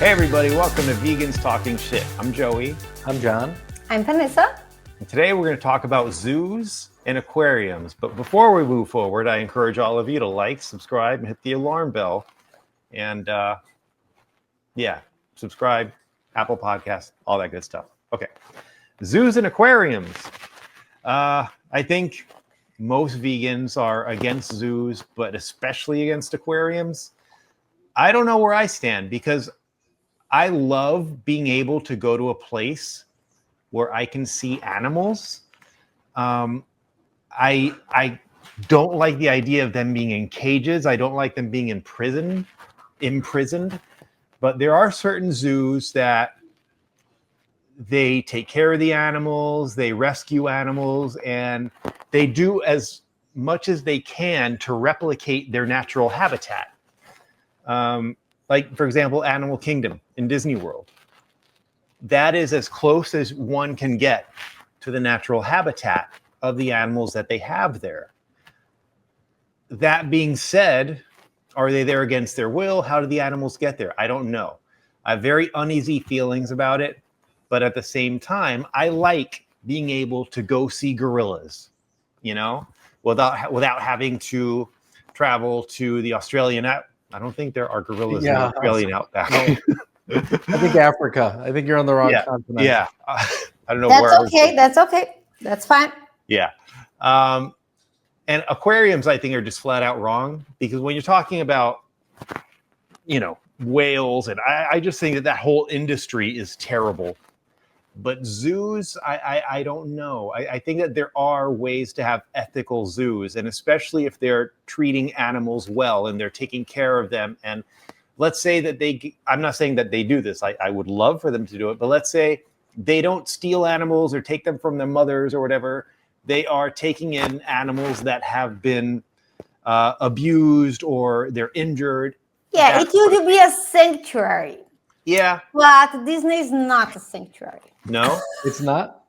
Hey everybody, welcome to Vegans Talking Shit. I'm Joey. I'm Jon. I'm Vanessa. And today we're going to talk about zoos and aquariums. But before we move forward, I encourage all of you to like, subscribe, and hit the alarm bell. And subscribe, Apple Podcasts, all that good stuff. Okay, zoos and aquariums. I think most vegans are against zoos, but especially against aquariums. I don't know where I stand because I love being able to go to a place where I can see animals. I don't like the idea of them being in cages. I don't like them being imprisoned. But there are certain zoos that they take care of the animals, they rescue animals, and they do as much as they can to replicate their natural habitat. Like, for example, Animal Kingdom in Disney World. That is as close as one can get to the natural habitat of the animals that they have there. That being said, are they there against their will? How do the animals get there? I don't know. I have very uneasy feelings about it, but at the same time, I like being able to go see gorillas, without having to travel to the Australian I don't think there are gorillas in the Australian outback. No. I think Africa. I think you're on the wrong continent. Yeah. I don't know where. That's okay. That's fine. Yeah. And aquariums, I think, are just flat out wrong because when you're talking about, whales, and I just think that whole industry is terrible. But zoos, I don't know. I think that there are ways to have ethical zoos, and especially if they're treating animals well and they're taking care of them. And let's say that I'm not saying that they do this. I would love for them to do it. But let's say they don't steal animals or take them from their mothers or whatever. They are taking in animals that have been abused or they're injured. Yeah, it used to be a sanctuary. Yeah. But Disney is not a sanctuary. No, it's not.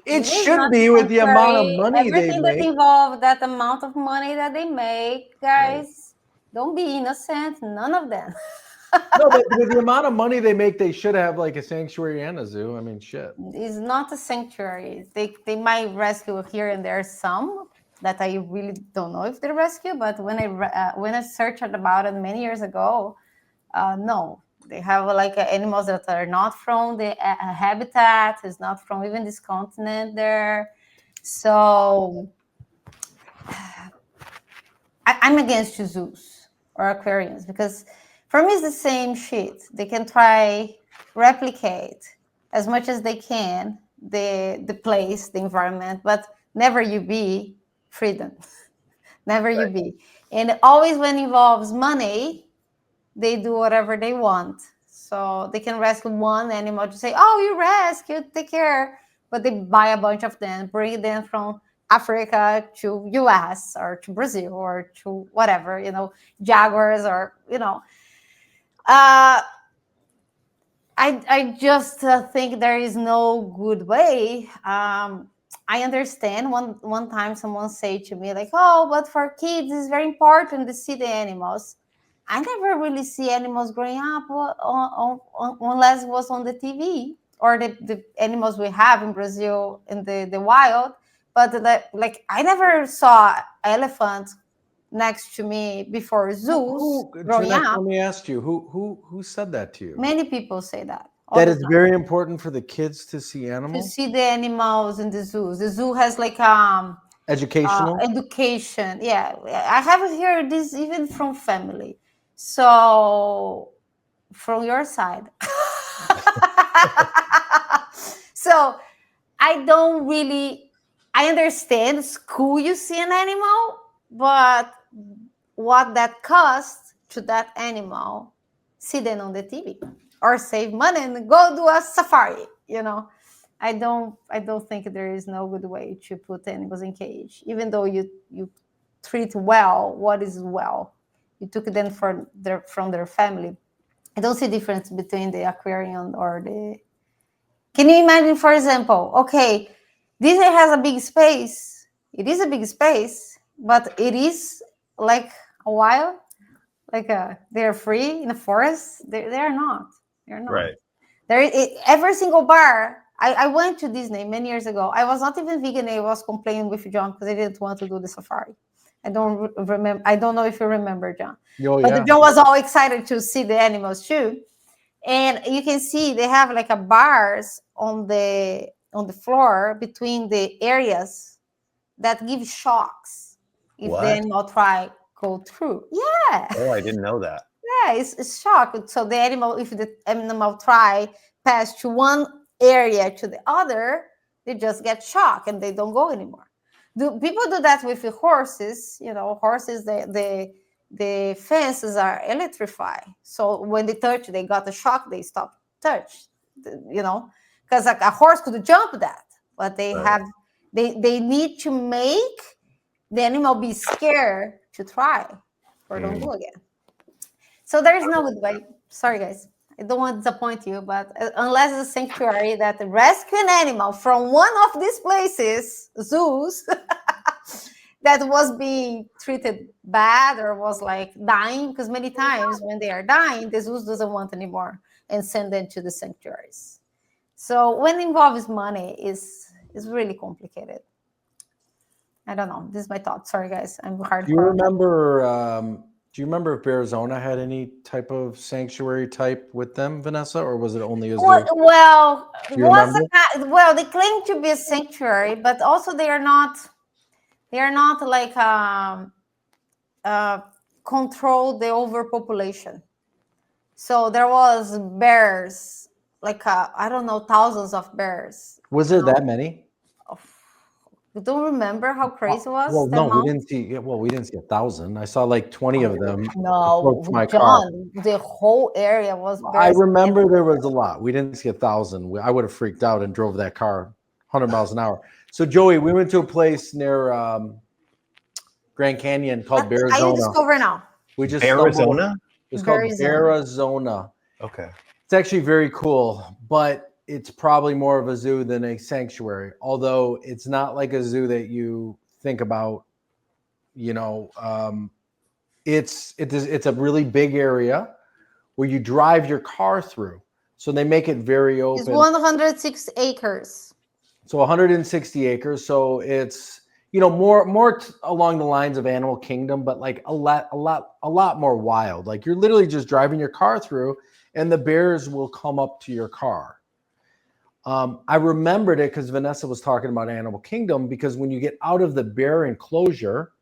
It should be with the amount of money they make. Everything that involves that amount of money that they make, guys, don't be innocent. None of them. No, but with the amount of money they make, they should have like a sanctuary and a zoo. I mean, shit. It's not a sanctuary. They might rescue here and there some that I really don't know if they rescue. But when I searched about it many years ago, no. They have like animals that are not from the habitat, is not from even this continent there. So I'm against zoos or aquariums because for me it's the same shit. They can try replicate as much as they can the place, the environment, but never you be freedom. Never you be. And always when it involves money, they do whatever they want. So they can rescue one animal to say, oh, you rescued, take care. But they buy a bunch of them, bring them from Africa to US or to Brazil or to whatever, jaguars or, I just think there is no good way. I understand one time someone said to me like, oh, but for kids, it's very important to see the animals. I never really see animals growing up unless it was on the TV or the animals we have in Brazil in the wild. But I never saw elephants next to me before zoos growing up. Let me ask you, who said that to you? Many people say that. That is very important for the kids to see animals? To see the animals in the zoos. The zoo has like educational? Education. Yeah. I haven't heard this even from family. So from your side. So I understand it's cool you see an animal, but what that costs to that animal, see them on the TV or save money and go do a safari, I don't think there is no good way to put animals in cage, even though you treat well what is well. You took them from their family. I don't see difference between the aquarium or the... Can you imagine, for example, okay, Disney has a big space. It is a big space, but it is like a wild. like they're free in the forest. They're not. They're not. Right. Every single bar. I went to Disney many years ago. I was not even vegan. I was complaining with John because I didn't want to do the safari. I don't remember. I don't know if you remember, John. Oh But yeah. John was all excited to see the animals too. And you can see they have like a bars on the floor between the areas that give shocks if the What? animal try go through. Yeah. Oh, I didn't know that. Yeah, it's shock. So the animal, if the animal try pass to one area to the other, they just get shocked and they don't go anymore. Do people do that with the horses? You know, horses, the fences are electrified. So when they touch, they got the shock, they stop touch. You know, because like a horse could jump that, but they Right. have they need to make the animal be scared to try or don't do again. So there is no advice. Sorry, guys. I don't want to disappoint you, but unless it's a sanctuary that rescue an animal from one of these places, zoos, that was being treated bad or was like dying, because many times when they are dying, the zoos doesn't want anymore and send them to the sanctuaries. So when it involves money, is really complicated. I don't know. This is my thought. Sorry, guys. I'm hardcore. Do you remember? Do you remember if Arizona had any type of sanctuary type with them, Vanessa, or was it only a zoo? Well, Do you remember? well, they claim to be a sanctuary, but also they are not. They are not like control the overpopulation. So there was bears, like I don't know, thousands of bears. Was there that many? You don't remember how crazy it was? Well, the no, we amount? didn't see. Well, we didn't see 1,000. I saw like 20 of them No, approach my car. John, the whole area was I bears. remember there was a lot. We didn't see 1,000. I would have freaked out and drove that car 100 miles an hour. So, Joey, we went to a place near Grand Canyon called I Arizona. discover now. We just Arizona? It's called Arizona. Arizona. Okay. It's actually very cool, but it's probably more of a zoo than a sanctuary. Although it's not like a zoo that you think about. You know, it's a really big area where you drive your car through. So they make it very open. It's 106 acres. So 160 acres. So it's, you know, more along the lines of Animal Kingdom, but like a lot more wild. Like you're literally just driving your car through, and the bears will come up to your car. I remembered it because Vanessa was talking about Animal Kingdom, because when you get out of the bear enclosure,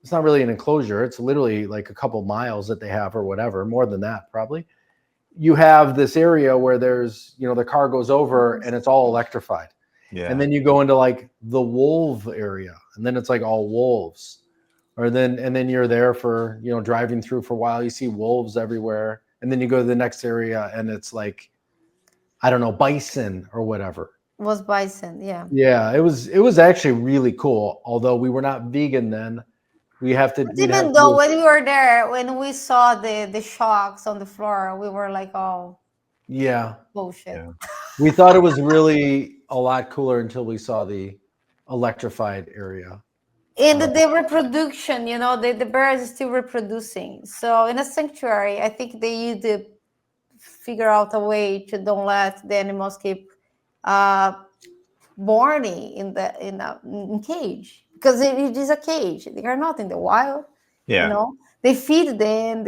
it's not really an enclosure. It's literally like a couple miles that they have or whatever, more than that probably. You have this area where there's, you know, the car goes over and it's all electrified. Yeah. And then you go into like the wolf area, and then it's like all wolves. And then you're there for, you know, driving through for a while. You see wolves everywhere. And then you go to the next area and it's like, I don't know, bison or whatever. It was bison, yeah. Yeah, it was actually really cool. Although we were not vegan then. We have to. Even though when we were there, when we saw the shocks on the floor, we were like, oh, yeah, bullshit. Yeah. We thought it was really a lot cooler until we saw the electrified area. And the reproduction, you know, the birds are still reproducing. So in a sanctuary, I think they need to figure out a way to don't let the animals keep borning in cage, because it is a cage. They are not in the wild. Yeah. You know, they feed them.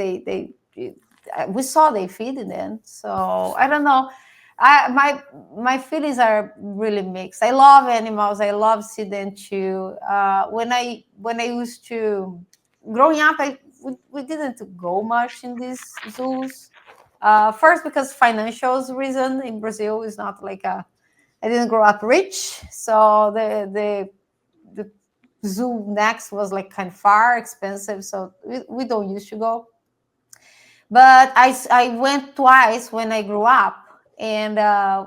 We saw they feed them. So I don't know. My feelings are really mixed. I love animals. I love see them too. When I used to growing up, we didn't go much in these zoos. First, because financial reason in Brazil is not like I didn't grow up rich, so the zoo next was like kind of far, expensive, so we don't used to go. But I went twice when I grew up, and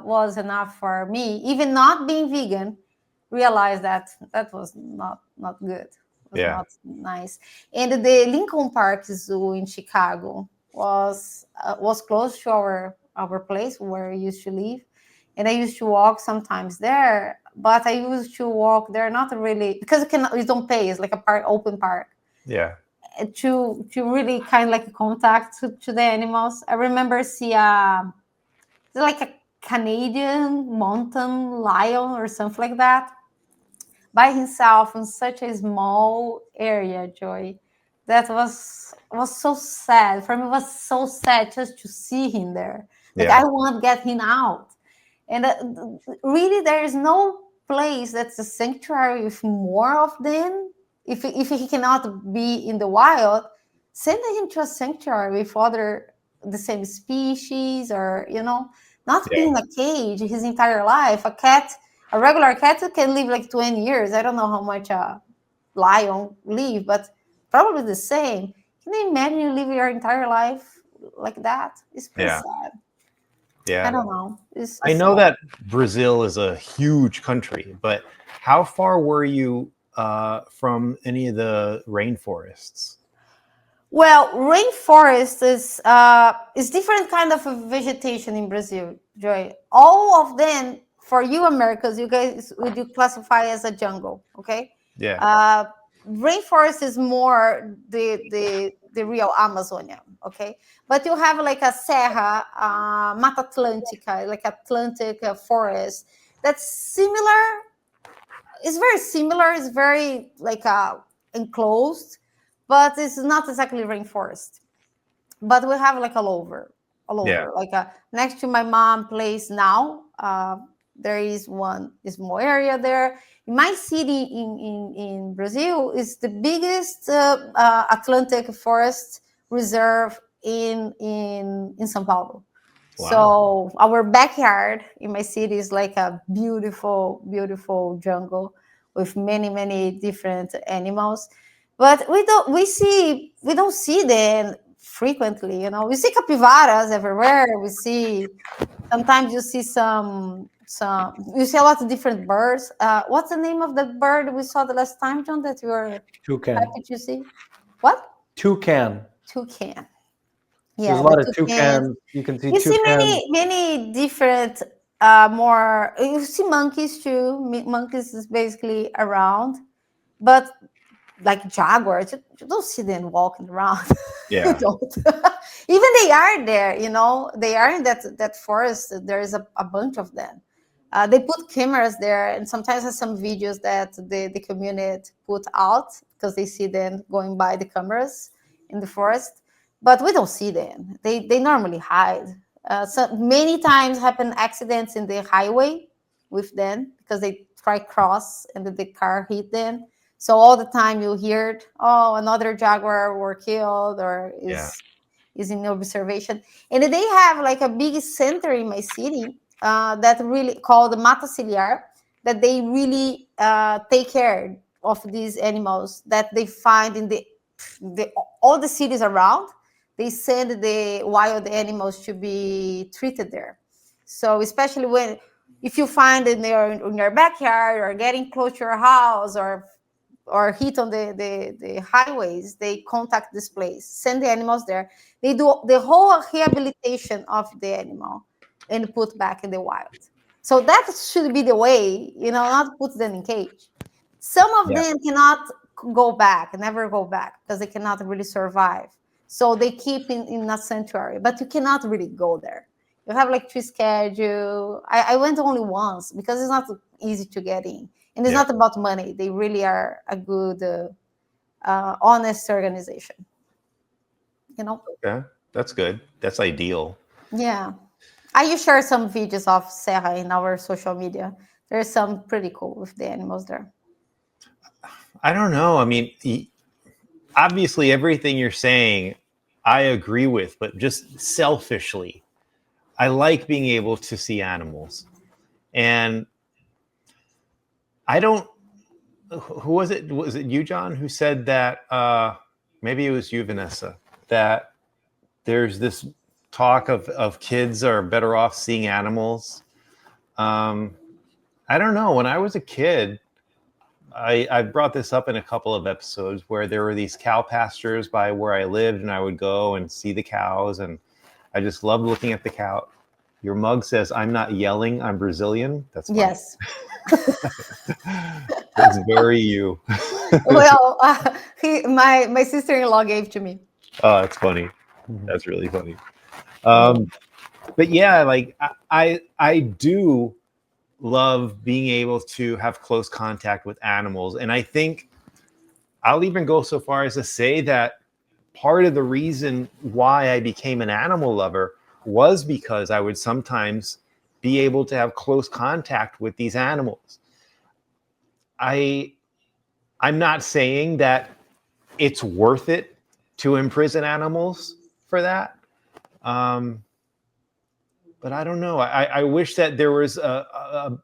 was enough for me. Even not being vegan, realized that was not good. It was not nice. And the Lincoln Park Zoo in Chicago was close to our place where we used to live. And I used to walk sometimes there, but I used to walk there not really because you don't pay. It's like a park, open park. Yeah. to really kind of like contact to the animals. I remember see like a Canadian mountain lion or something like that by himself in such a small area, Joy. That was so sad. For me, it was so sad just to see him there. Like Yeah. I want to get him out. And really, there is no place that's a sanctuary with more of them. If he cannot be in the wild, send him to a sanctuary with other the same species, or not be Yeah. in a cage his entire life. A regular cat can live like 20 years. I don't know how much a lion live, but probably the same. Can you imagine you live your entire life like that? It's pretty Yeah. sad. I Yeah. don't know. I know that Brazil is a huge country, but how far were you from any of the rainforests? Well, rainforest is different kind of a vegetation in Brazil, Joy. All of them for you Americans, you guys would you classify as a jungle, okay? Yeah. Rainforest is more the real Amazonia, okay? But you have like a Serra, Mata Atlântica, like Atlantic forest that's similar. It's very similar. It's very like enclosed, but it's not exactly rainforest. But we have like all Yeah. over. Like next to my mom place now, there is one small area there. My city in Brazil is the biggest Atlantic forest reserve in São Paulo. Wow. So our backyard in my city is like a beautiful, beautiful jungle with many, many different animals. But we don't see them frequently. We see capybaras everywhere. We see sometimes you see some you see a lot of different birds. What's the name of the bird we saw the last time, John, that you were Toucan. happy to see? What? Toucan. Toucan. There's Yeah, a lot the of toucans. toucans. You can see You see toucans. many different more. You see monkeys too. Monkeys is basically around, but like jaguars, you don't see them walking around. You Yeah. don't. Even they are there. They are in that forest. There is a bunch of them. They put cameras there, and sometimes there's some videos that the community put out because they see them going by the cameras in the forest. But we don't see them. They normally hide. So many times happen accidents in the highway with them because they try cross and the car hit them. So all the time you hear, oh, another jaguar were killed or Yeah. is in observation. And they have like a big center in my city that really called the Mata Ciliar, that they really take care of these animals that they find in all the cities around. They send the wild animals to be treated there. So especially if you find in your backyard or getting close to your house or hit on the highways, they contact this place, send the animals there. They do the whole rehabilitation of the animal and put back in the wild. So that should be the way, not put them in cage. Some of Yeah. them cannot go back, never go back, because they cannot really survive. So they keep in a sanctuary, but you cannot really go there. You have like to schedule. I went only once because it's not easy to get in. And it's Yeah. not about money. They really are a good, honest organization. Okay. That's good. That's ideal. Yeah. I will share some videos of Serra in our social media. There's some pretty cool with the animals there. I don't know. I mean, obviously, everything you're saying, I agree with, but just selfishly, I like being able to see animals. And I don't. Who was it? Was it you, John, who said that? Maybe it was you, Vanessa, that there's this talk of kids are better off seeing animals. I don't know. When I was a kid, I brought this up in a couple of episodes where there were these cow pastures by where I lived, and I would go and see the cows, and I just loved looking at the cow. Your mug says, "I'm not yelling, I'm Brazilian." That's funny. Yes. It's very you. Well, my sister-in-law gave to me. Oh, that's funny. That's really funny. But yeah, like I do love being able to have close contact with animals, and I think I'll even go so far as to say that part of the reason why I became an animal lover was because I would sometimes be able to have close contact with these animals. I'm not saying that it's worth it to imprison animals for that. But I don't know. I wish that there was a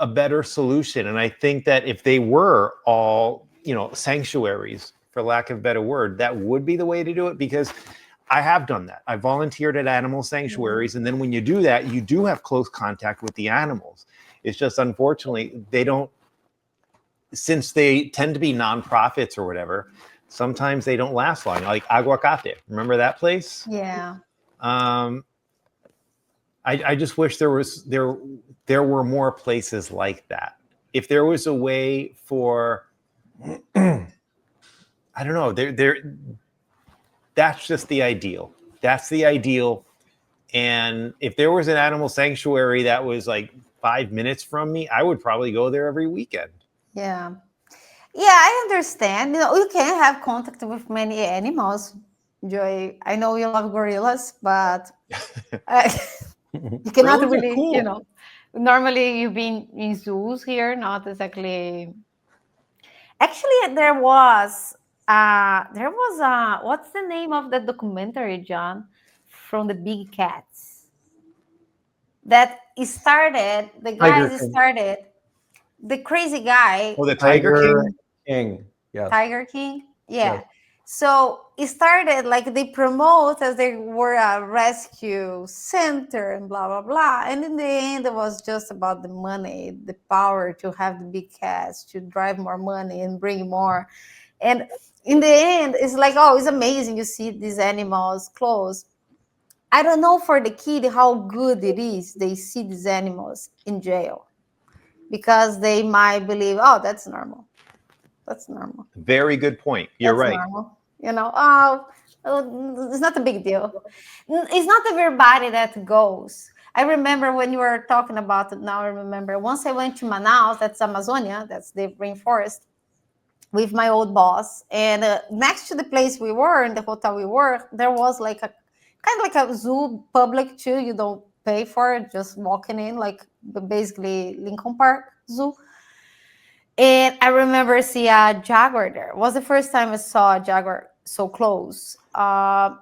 better solution. And I think that if they were all, sanctuaries, for lack of a better word, that would be the way to do it, because I have done that. I volunteered at animal sanctuaries. And then when you do that, you do have close contact with the animals. It's just, unfortunately, they don't, since they tend to be nonprofits or whatever, sometimes they don't last long. Like Aguacate. Remember that place? Yeah. I just wish there were more places like that. If there was a way for, I don't know, that's just the ideal. That's the ideal. And if there was an animal sanctuary that was like 5 minutes from me, I would probably go there every weekend. Yeah. Yeah, I understand. You can have contact with many animals. Joy, I know you love gorillas, but you cannot Gorillas are really, cool. normally you've been in zoos here, not exactly. Actually, there was what's the name of the documentary, John, from the big cats that started, the Tiger guys King. started, the crazy guy, Oh, the Tiger King? King. Yes. Tiger King. Yes. Yeah. So it started like they promote as they were a rescue center and blah blah blah. And in the end, it was just about the money, the power to have the big cats, to drive more money and bring more. And in the end, it's like, oh, it's amazing. You see these animals close. I don't know for the kid how good it is. They see these animals in jail because they might believe, oh, that's normal. That's normal. Very good point. You're That's right. normal. It's not a big deal. It's not everybody that goes. I remember when you were talking about it. Now I remember once I went to Manaus, that's Amazonia, that's the rainforest, with my old boss. And next to the place we were, in the hotel we were, there was like a kind of like a zoo, public too. You don't pay for it, just walking in, like basically Lincoln Park Zoo. And I remember seeing a jaguar there. It was the first time I saw a jaguar so close. The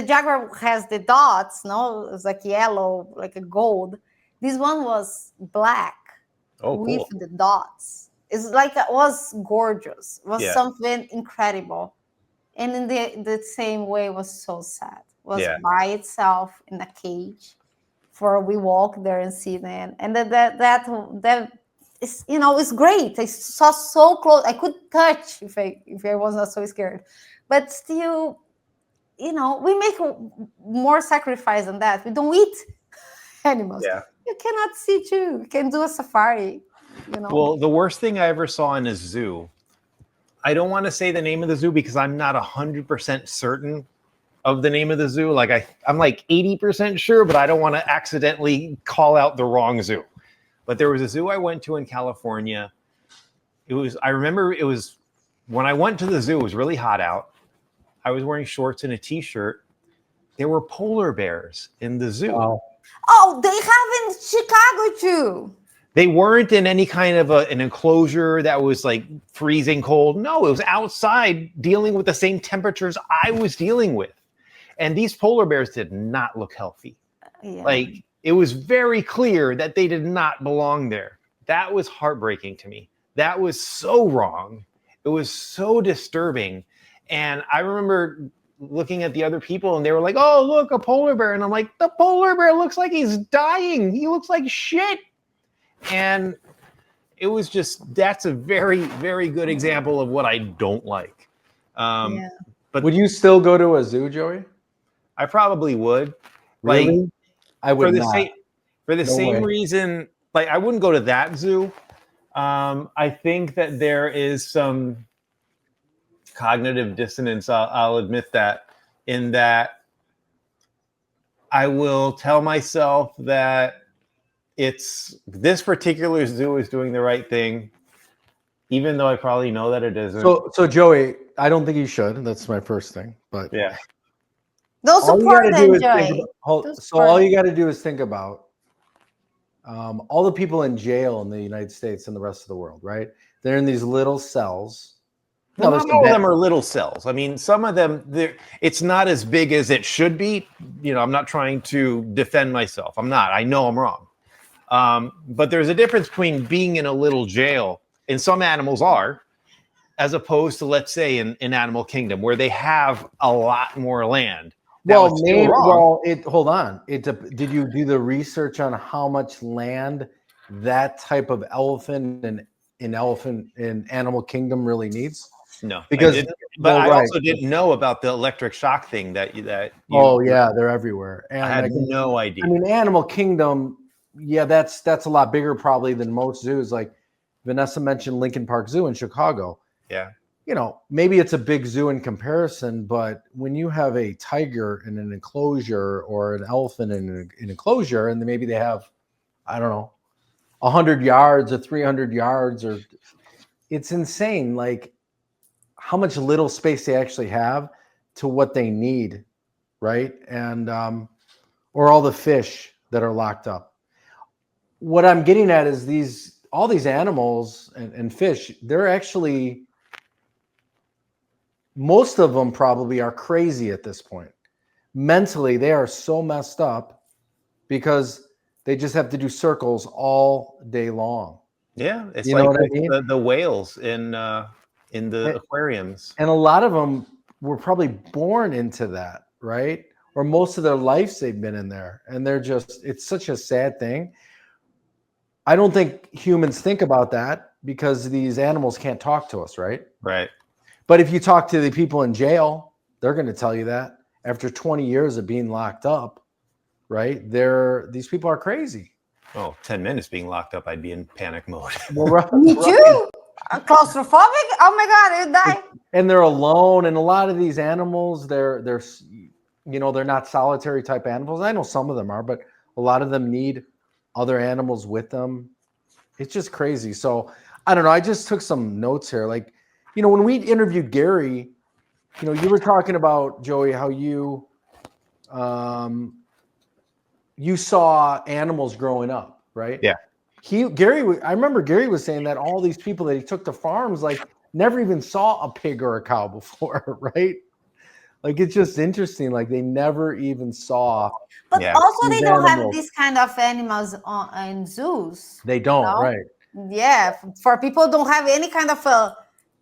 jaguar has the dots, no? It's like yellow, like a gold. This one was black with Oh, cool. the dots. It's like it was gorgeous. It was Yeah. something incredible. And in the same way, it was so sad. It was Yeah. by itself in a cage. For we walk there and see them, and that is, it's great. I saw so close. I could touch if I was not so scared, but still, we make more sacrifice than that. We don't eat animals. Yeah. You cannot see too. You can do a safari. Well, the worst thing I ever saw in a zoo, I don't want to say the name of the zoo because I'm not 100% certain of the name of the zoo. Like I'm like 80% sure, but I don't want to accidentally call out the wrong zoo. But there was a zoo I went to in California. I remember it was when I went to the zoo, it was really hot out. I was wearing shorts and a t-shirt. There were polar bears in the zoo. Wow. Oh, they have in Chicago too. They weren't in any kind of an enclosure that was like freezing cold. No, it was outside dealing with the same temperatures I was dealing with. And these polar bears did not look healthy. Yeah. Like, it was very clear that they did not belong there. That was heartbreaking to me. That was so wrong. It was so disturbing. And I remember looking at the other people and they were like, oh, look, a polar bear. And I'm like, the polar bear looks like he's dying. He looks like shit. And it was just, that's a very, very good example of what I don't like. Yeah. But would you still go to a zoo, Joey? I probably would. Really? Like, I would not. For the No same way. reason, like I wouldn't go to that zoo. I think that there is some cognitive dissonance. I'll admit that, in that I will tell myself that it's this particular zoo is doing the right thing, even though I probably know that it isn't. So Joey, I don't think you should. That's my first thing. But Yeah. Don't all you support got to do them, is think Joy. about, Don't so support all them. you got to do is think about all the people in jail in the United States and the rest of the world, right? They're in these little cells. Well, there's not some all of bad- them are little cells. I mean, some of them, it's not as big as it should be. You know, I'm not trying to defend myself. I'm not. I know I'm wrong. But there's a difference between being in a little jail, and some animals are, as opposed to, let's say, in Animal Kingdom, where they have a lot more land. Now, it's still wrong. hold on. Did you do the research on how much land that type of elephant in Animal Kingdom really needs? No, Because I didn't. But I right. also didn't know about the electric shock thing that you. Oh yeah, they're everywhere. And I had no idea. I mean, Animal Kingdom, yeah, that's a lot bigger probably than most zoos. Like Vanessa mentioned Lincoln Park Zoo in Chicago. Yeah. You know, maybe it's a big zoo in comparison, but when you have a tiger in an enclosure or an elephant in an enclosure, and then maybe they have, I don't know, 100 yards or 300 yards, or it's insane. Like how much little space they actually have to what they need, right? And or all the fish that are locked up. What I'm getting at is all these animals and fish, they're actually, most of them probably are crazy at this point. Mentally, they are so messed up because they just have to do circles all day long. Yeah, it's You know like what I mean? the whales in the aquariums. And a lot of them were probably born into that, right? Or most of their lives they've been in there. And they're just, it's such a sad thing. I don't think humans think about that because these animals can't talk to us, right? Right. But if you talk to the people in jail, they're going to tell you that after 20 years of being locked up, right? These people are crazy. Oh, 10 minutes being locked up, I'd be in panic mode. Well, Me too. Claustrophobic? Oh my God, you die. And they're alone. And a lot of these animals, they're not solitary type animals. I know some of them are, but a lot of them need other animals with them. It's just crazy. So I don't know. I just took some notes here. Like, when we interviewed Gary, you were talking about, Joey, how you saw animals growing up, right? Yeah. I remember Gary was saying that all these people that he took to farms, like, never even saw a pig or a cow before, right? Like, it's just interesting. Like, they never even saw. But also, they these don't have animals. these kind of animals in zoos. They don't, No? right? Yeah, for people who don't have any kind of a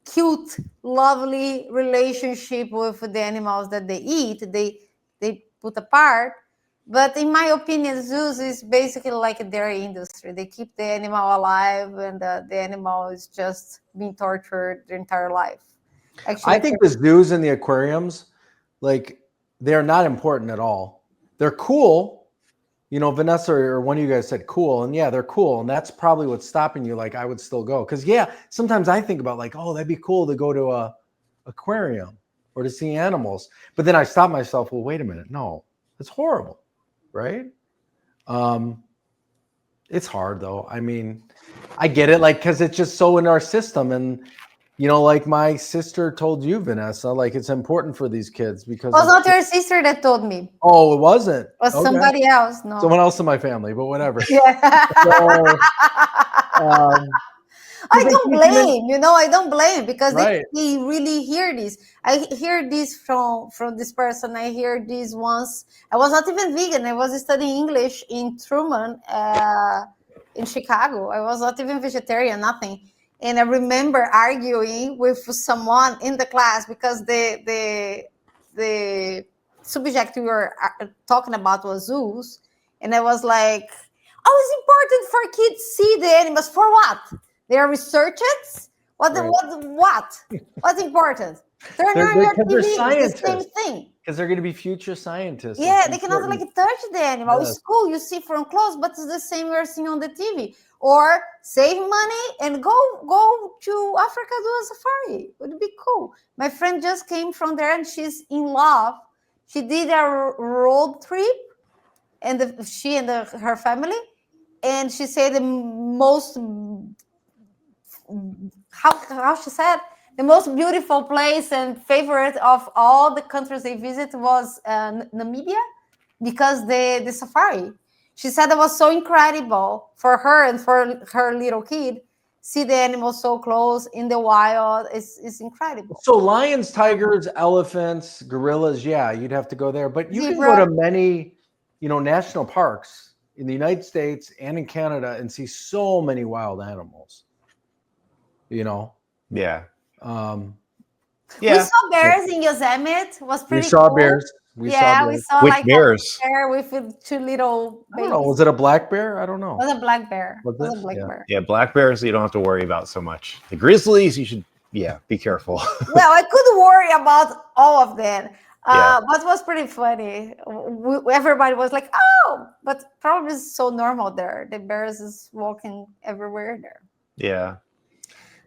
cute, lovely relationship with the animals that they eat, they put apart. But in my opinion, zoos is basically like a dairy industry. They keep the animal alive, and the animal is just being tortured their entire life. Actually, I think the zoos and the aquariums, like, they're not important at all. They're cool. Vanessa or one of you guys said cool, and yeah, they're cool, and that's probably what's stopping you. Like, I would still go because, yeah, sometimes I think about, like, oh, that'd be cool to go to a aquarium or to see animals, but then I stop myself. Well, wait a minute, no, it's horrible, right? It's hard though. I mean, I get it, like, because it's just so in our system, and like my sister told you, Vanessa, like, it's important for these kids because it was not your sister that told me. Oh, it wasn't. It was somebody else. No, someone else in my family, but whatever. Yeah. So, I don't blame, I don't blame because Right. they really hear this. I hear this from this person. I hear this once. I was not even vegan. I was studying English in Truman, in Chicago. I was not even vegetarian, nothing. And I remember arguing with someone in the class because the subject we were talking about was zoos. And I was like, oh, it's important for kids to see the animals. For what? They are researchers? What? Right. What's important? Turn on your Because they're TV. It's the same scientists. thing. Because they're going to be future scientists. Yeah, of they some cannot sort. like touch the animal. Yes. It's cool. You see from close, but it's the same we're seeing on the TV. Or save money and go to Africa, do a safari. It would be cool. My friend just came from there and she's in love. She did a road trip, and she and her family, and she said the most how she said the most beautiful place and favorite of all the countries they visit was Namibia, because the safari. She said it was so incredible for her and for her little kid. See the animals so close in the wild. It's incredible. So lions, tigers, elephants, gorillas, yeah, you'd have to go there. But you can go Zebra. to many, national parks in the United States and in Canada and see so many wild animals. Yeah. We saw bears in Yosemite. It was pretty We saw cool. bears. We saw We bears. saw Which like bears? a bear with two little I babies. don't know. Was it a black bear? I don't know. It was a black bear. Was It was it? a black Yeah. bear. Yeah, black bears you don't have to worry about so much. The grizzlies, you should, be careful. Well, I could worry about all of them. Yeah. But it was pretty funny. Everybody was like, oh, but probably it's so normal there. The bears is walking everywhere there. Yeah.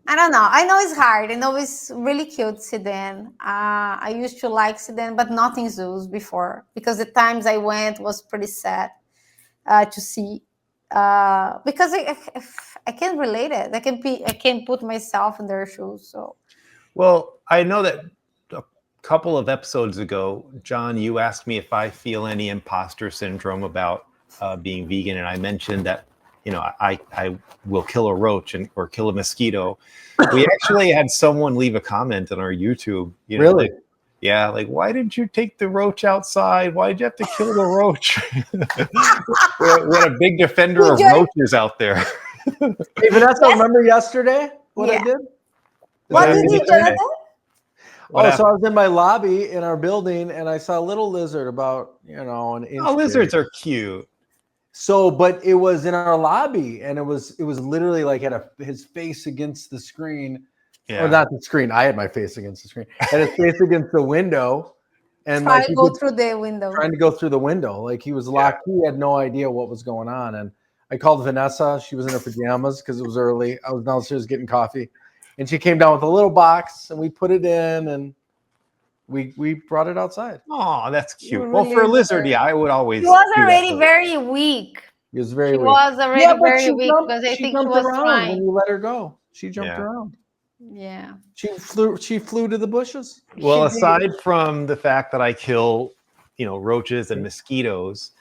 I don't know. I know it's hard. I know it's really cute, see them. I used to like see them, but not in zoos before, because the times I went was pretty sad to see. Because I can relate it. I can put myself in their shoes. So Well, I know that a couple of episodes ago, John, you asked me if I feel any imposter syndrome about being vegan, and I mentioned that I will kill a roach or kill a mosquito. We actually had someone leave a comment on our YouTube. Really? Like, why didn't you take the roach outside? Why did you have to kill the roach? What a big defender of roaches out there. Hey, Vanessa, remember yesterday what I did? what did you do, Jonathan? So I was in my lobby in our building and I saw a little lizard about, an inch. Oh, lizards big. are cute. So, but it was in our lobby and it was literally like had his face against the screen. Yeah. Or not the screen. I had my face against the screen. Had his face against the window. And Trying to go through the window. Trying to go through the window. Like he was locked. He had no idea what was going on. And I called Vanessa. She was in her pajamas because it was early. I was downstairs getting coffee. And she came down with a little box and we put it in and we brought it outside. Oh, that's cute. Really Well, for a lizard, I would always. He was do that already for- very weak. He was very She weak. was already but very she weak jumped- because I she think she jumped was around trying. when you let her go. She jumped Yeah. around. Yeah. She flew to the bushes. Well, aside from the fact that I kill, roaches and mosquitoes,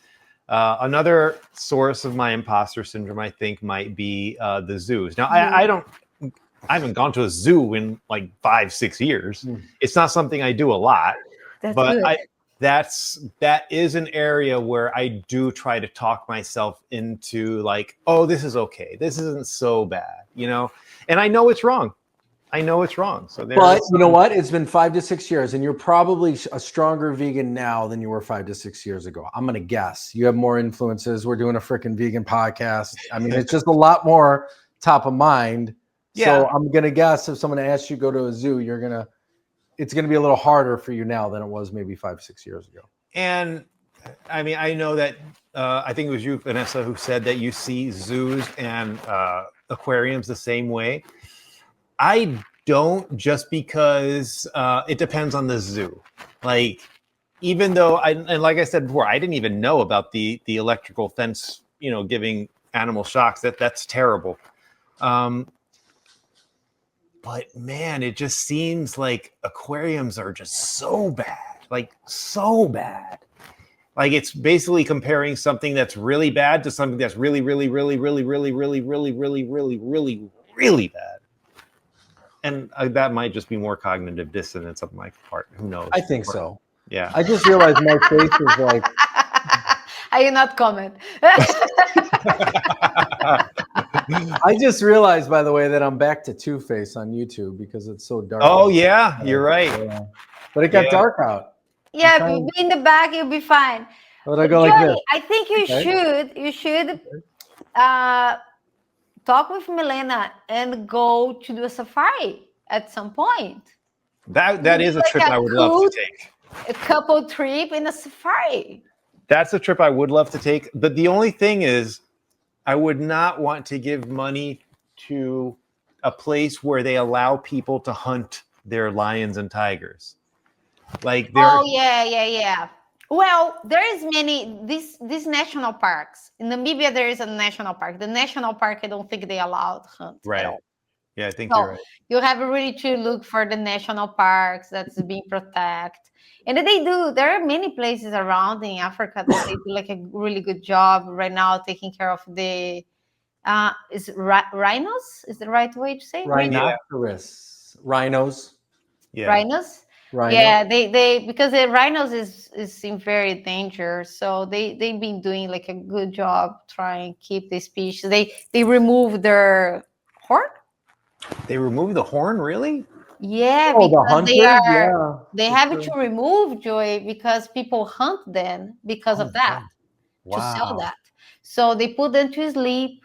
another source of my imposter syndrome, I think, might be the zoos. Now, I haven't gone to a zoo in like 5-6 years. It's not something I do a lot, That's but good. that is an area where I do try to talk myself into like, oh, this is okay. This isn't so bad, and I know it's wrong. So But you know what? It's been 5 to 6 years, and you're probably a stronger vegan now than you were 5 to 6 years ago. I'm gonna guess you have more influences. We're doing a freaking vegan podcast. I mean, it's just a lot more top of mind. Yeah. So I'm gonna guess if someone asks you to go to a zoo, it's gonna be a little harder for you now than it was maybe 5-6 years ago. And I mean, I know that I think it was you, Vanessa, who said that you see zoos and aquariums the same way. I don't, just because it depends on the zoo. Like, even though and like I said before, I didn't even know about the electrical fence, giving animal shocks. That's terrible. But man, it just seems like aquariums are just so bad, like so bad. Like it's basically comparing something that's really bad to something that's really, really, really, really, really, really, really, really, really, really, really bad. And that might just be more cognitive dissonance on my part. Who knows? I think so. Yeah. I just realized my face is like. I did not comment. I just realized, by the way, that I'm back to Two-Face on YouTube because it's so dark. Oh yeah, you're right. Yeah. But it got dark out. Yeah, be in the back, you'll be fine. But I go like this. I think you should talk with Milena and go to do a safari at some point. That is a Like trip a I would love cool- to take. A couple trip in a safari. That's a trip I would love to take. But the only thing is, I would not want to give money to a place where they allow people to hunt their lions and tigers. Like there, Oh yeah. Well, there is many these national parks. In Namibia, there is a national park. The national park, I don't think they allowed hunt at right? all. Yeah, I think So you're right. you have really to look for the national parks that's being protected. And they do. There are many places around in Africa that they do like a really good job right now taking care of the is rhinos? Is the right way to say Rhinoceros, rhinos, Yeah, rhinos? rhino. Yeah, they because the rhinos is in very danger, so they've been doing like a good job trying to keep the species. They remove their horn. they removed the horn. Really? Yeah, Oh, the because hunters, yeah. they for have sure. to remove Joy because people hunt them because Oh of my that God. to sell Wow. that. So they put them to sleep,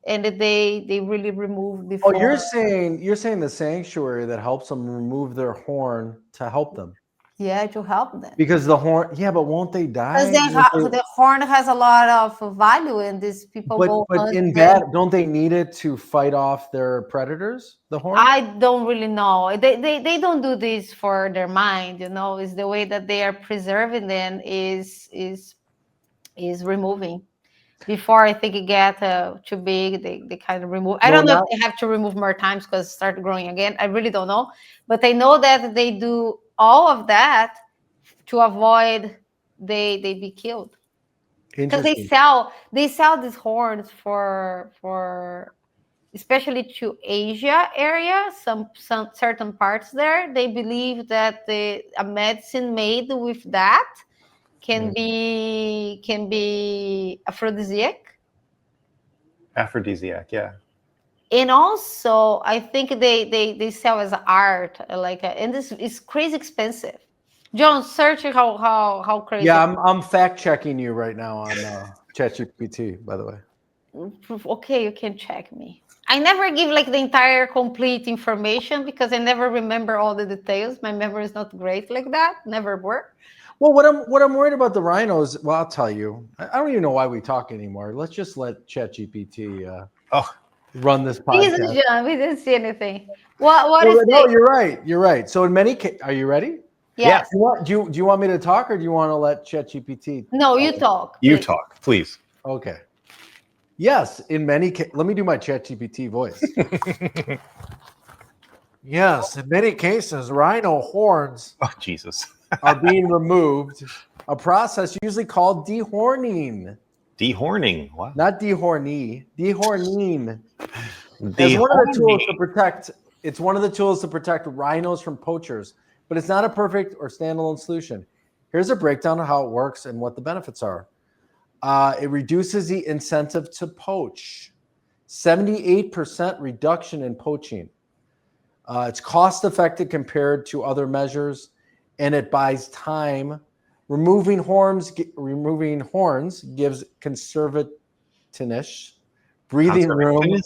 and they really remove the. Oh, horn. you're saying the sanctuary that helps them remove their horn to help them Yeah, to help them. because the horn. Yeah, but won't they Because die? the horn has a lot of value, and these people go But hunt in them. bad, don't they need it to fight off their predators? The horn. I don't really know. They don't do this for their mind, It's the way that they are preserving them is removing. Before I think it get too big, they kind of remove. I No, don't know if not they have to remove more times because it started growing again. I really don't know, but I know that they do all of that to avoid they be killed because interesting. they sell these horns for especially to Asia area, some certain parts there. They believe that a medicine made with that can be aphrodisiac. Aphrodisiac. Yeah. And also, I think they sell as art, and this is crazy expensive. John, search how crazy. Yeah, I'm fact checking you right now on ChatGPT. By the way. Okay, you can check me. I never give like the entire complete information because I never remember all the details. My memory is not great like that. Never were. Well, what I'm worried about the rhinos. Well, I'll tell you. I don't even know why we talk anymore. Let's just let ChatGPT Oh, run this Jesus, podcast. John, we didn't see anything. What Well, is no, it? you're right. You're right. So in many cases, are you ready? Yes. Do you want me to talk or do you want to let ChatGPT? No, you talk. you Please. talk, please. Okay. Yes, in many cases. Let me do my ChatGPT voice. Yes, in many cases, rhino horns Oh, Jesus. are being removed. A process usually called dehorning, Dehorning. Wow. not dehorny, dehorning. As one of the tools to protect, it's one of the tools to protect rhinos from poachers, but it's not a perfect or standalone solution. Here's a breakdown of how it works and what the benefits are. It reduces the incentive to poach. 78% reduction in poaching. It's cost effective compared to other measures, and it buys time. Removing horns gives conservationish breathing room Conservationist?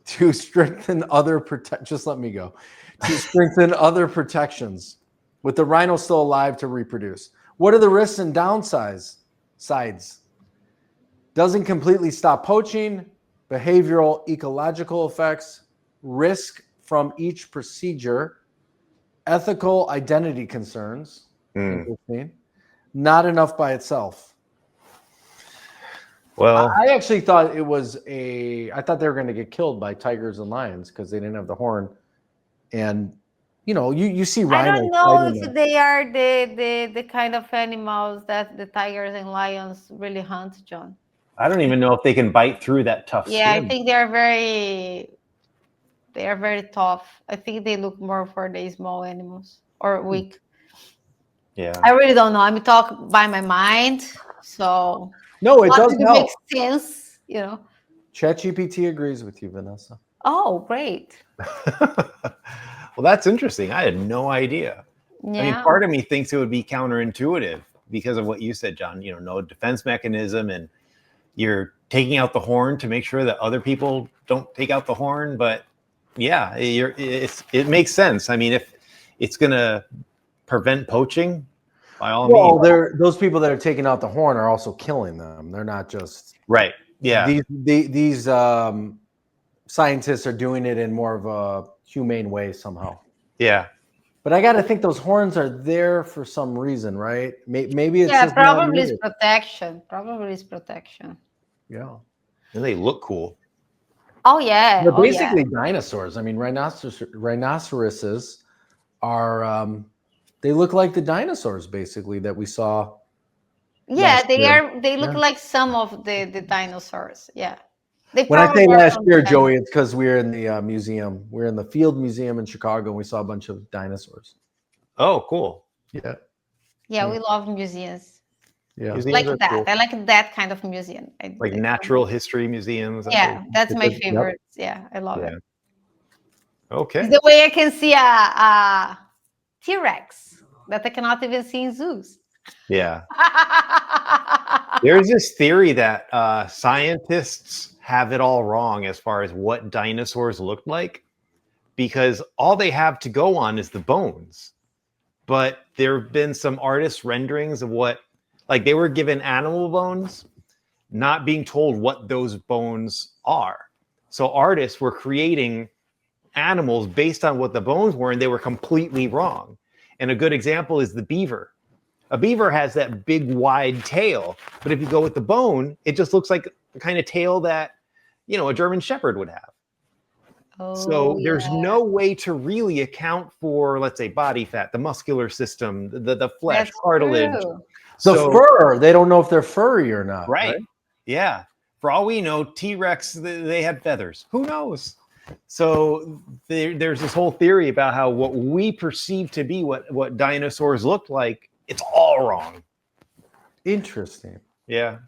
to strengthen other Just let me go. To strengthen other protections, with the rhino still alive to reproduce. What are the risks and downsides? Doesn't completely stop poaching. Behavioral, ecological effects. Risk from each procedure. Ethical identity concerns. Interesting. Not enough by itself. Well, I actually thought I thought they were going to get killed by tigers and lions because they didn't have the horn. And you see I rhinos don't know fighting if them. they are the kind of animals that the tigers and lions really hunt, John. I don't even know if they can bite through that tough Yeah, I skin. think they are very tough. I think they look more for the small animals or weak. Yeah. I really don't know. I'm talking by my mind, so No, it does nothing help. makes sense. ChatGPT agrees with you, Vanessa. Oh, great. Well, that's interesting. I had no idea. Yeah. I mean, part of me thinks it would be counterintuitive because of what you said, John. No defense mechanism, and you're taking out the horn to make sure that other people don't take out the horn. But yeah, it makes sense. I mean, it's going to prevent poaching, by all Well, means. those people that are taking out the horn are also killing them. They're not just Right. Yeah. These scientists are doing it in more of a humane way somehow. Yeah. But I got to think those horns are there for some reason, right? Maybe it's just not probably it's needed. protection. Probably it's protection. Yeah. And they look cool. Oh yeah. They're Oh basically yeah. dinosaurs. I mean, rhinoceroses are they look like the dinosaurs basically that we saw. Yeah, last year. they look Yeah. like some of the dinosaurs. Yeah. They When I say probably are last from year, the Joey, it's because we're in the museum. We're in the Field Museum in Chicago, and we saw a bunch of dinosaurs. Oh, cool. Yeah. Yeah, we love museums. Yeah. Museums Like are that. cool. I like that kind of museum. Like natural history museums. Yeah, that's my Yep. favorite. Yeah, I love Yeah. it. Okay. It's the way I can see a T-Rex that I cannot even see in zoos. Yeah. There's this theory that scientists have it all wrong as far as what dinosaurs looked like, because all they have to go on is the bones. But there have been some artist renderings of what, like they were given animal bones, not being told what those bones are. So artists were creating animals based on what the bones were, and they were completely wrong. And a good example is the beaver. A beaver has that big wide tail, but if you go with the bone, it just looks like the kind of tail that, you know, a German Shepherd would have. So there's no way to really account for, let's say, body fat, the muscular system, the flesh, That's cartilage. true. The fur, they don't know if they're furry or not. Right. Yeah. For all we know, T-Rex, they had feathers. Who knows? So there's this whole theory about how what we perceive to be what dinosaurs looked like, it's all wrong. Interesting. Yeah.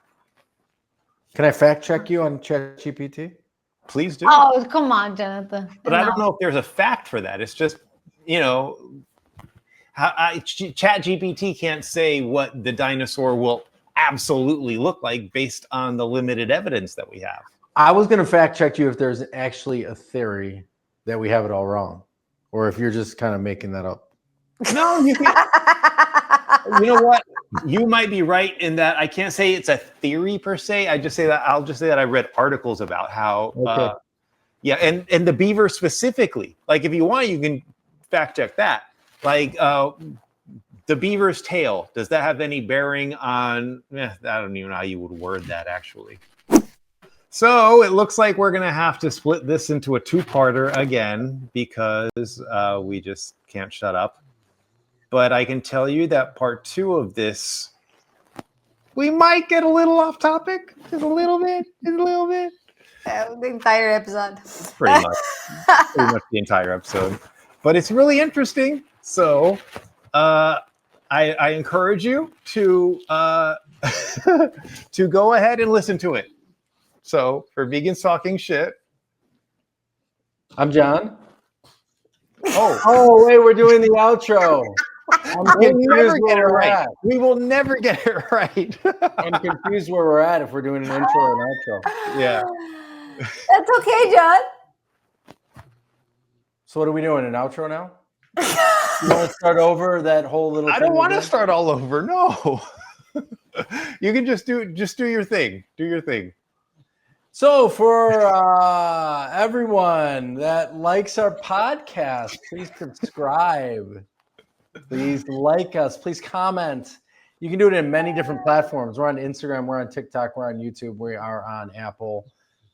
Can I fact check you on ChatGPT? Please do. Oh, come on, Jonathan. But I don't know if there's a fact for that. It's just, you know, ChatGPT can't say what the dinosaur will absolutely look like based on the limited evidence that we have. I was going to fact check you if there's actually a theory that we have it all wrong, or if you're just kind of making that up. No, you can't. You know what? You might be right in that I can't say it's a theory per se. I'll just say that I read articles about how, yeah, and the beaver specifically. Like, if you want, you can fact check that. Like, the beaver's tail. Does that have any bearing on? I don't even know how you would word that actually. So it looks like we're gonna have to split this into a two-parter again because we just can't shut up. But I can tell you that part 2 of this, we might get a little off topic, just a little bit. The entire episode. Pretty much the entire episode. But it's really interesting. So I encourage you to to go ahead and listen to it. So for Vegans Talking Shit, I'm John. Oh, wait, we're doing the outro. We will never get it right. I'm confused where we're at if we're doing an intro or an outro. Yeah. That's okay, John. So what are we doing? An outro now? You want to start over that whole little? I don't want to start all over. No. You can just do your thing. Do your thing. So for everyone that likes our podcast, please subscribe. Please like us. Please comment. You can do it in many different platforms. We're on Instagram. We're on TikTok. We're on YouTube. We are on Apple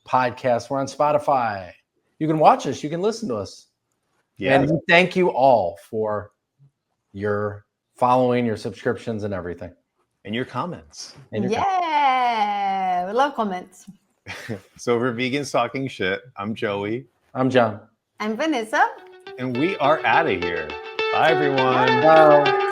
Podcasts. We're on Spotify. You can watch us. You can listen to us. Yeah. And we thank you all for your following, your subscriptions, and everything. And your comments. We love comments. So for Vegans Talking Shit, I'm Joey. I'm John. I'm Vanessa. And we are out of here. Bye, everyone. Bye.